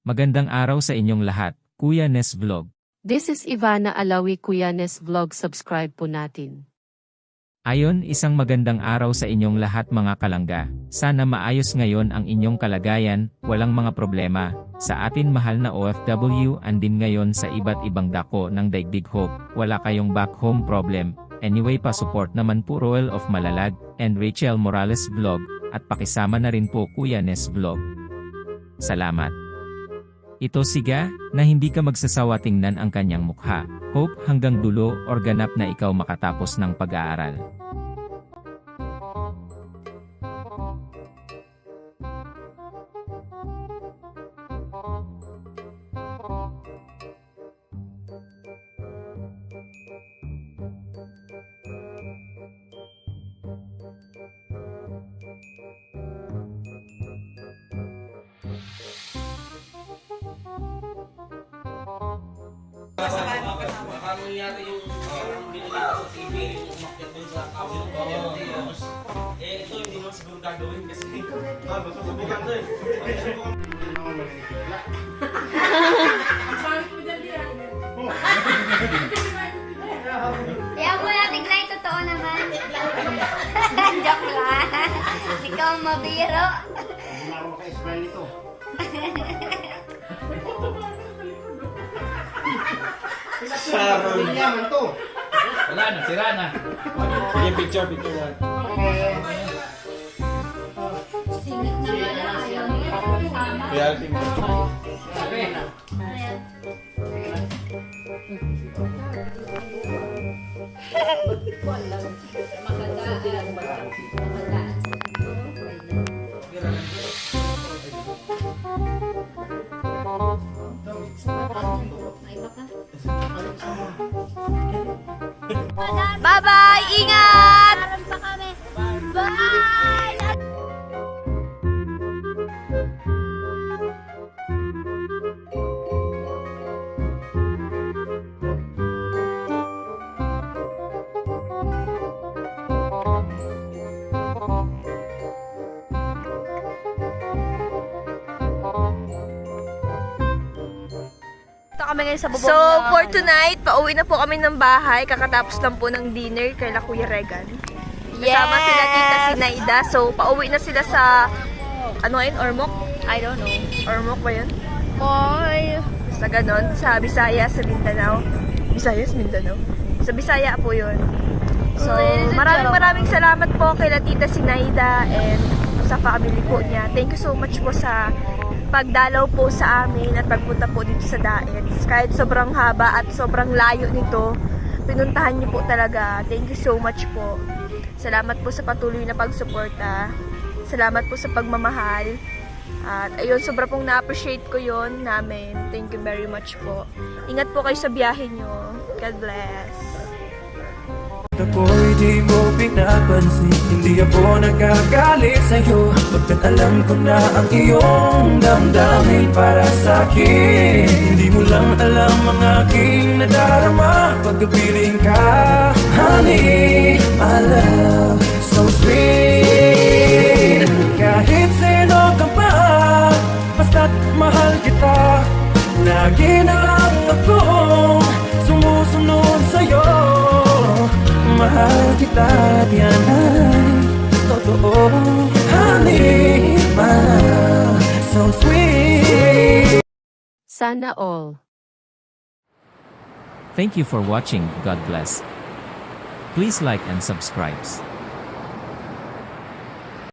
Magandang araw sa inyong lahat, Kuya Nes Vlog. This is Ivana Alawi, Kuya Nes Vlog. Subscribe po natin. Ayon, isang magandang araw sa inyong lahat mga kalangga. Sana maayos ngayon ang inyong kalagayan, walang mga problema. Sa atin mahal na OFW, andin ngayon sa iba't ibang dako ng daigdig hope, wala kayong back home problem. Anyway, pa-support naman po Roel of Malalag, and Rachel Morales Vlog, at pakisama na rin po Kuya Nes Vlog. Salamat. Ito siga, na hindi ka magsasawa tingnan ang kanyang mukha. Hope hanggang dulo or ganap na ikaw makatapos ng pag-aaral. Baka nangyari yung binili ko sa TV, yung umakyat dun sa kabel ko. Ito hindi naman siguro gagawin kasi basta subukan to eh. Kaya mo natin na totoo naman. Joke lang. Ikaw mabiro. Hindi na ako maka-smile nito. Sharon. Hindi naman to. Wala na, sira na. Sige, picture one. Singit naman na ayaw niya. Sama. Reality mo. Bye-bye! Ingat! Bye! Kami ngayon sa bubong so, for tonight, pauwi na po kami ng bahay. Kakatapos lang po ng dinner kay Kuya Regan. Kasama sila tita si Naida. So, pauwi na sila sa, ano yun, Ormoc? I don't know. Ormoc ba yun? Boy! Sa ganon, sa Bisaya, sa Mindanao. Visayas, Mindanao? Sa Bisaya po yun. So, maraming salamat po kay tita si Naida and sa family po niya. Thank you so much po sa pagdalaw po sa amin at pagpunta po dito sa Daets. Kahit sobrang haba at sobrang layo nito, pinuntahan niyo po talaga. Thank you so much po. Salamat po sa patuloy na pagsuporta. Salamat po sa pagmamahal. At ayun, sobra pong na-appreciate ko yon namin. Thank you very much po. Ingat po kayo sa biyahe niyo. God bless. Ako'y di mo pinapansin, hindi ako nagagalit sa'yo, pagkat alam ko na ang iyong damdamin para sa'kin. Hindi mo lang alam ang aking nadarama pagkapiling ka. Honey, my love, so sweet. Kahit sino ka pa, basta't mahal kita, lagi na lang akong sumusunod sa'yo. Mahal kita, yan ay totoo. Honey, my love, so sweet. Sana all. Thank you for watching, God bless. Please like and subscribe.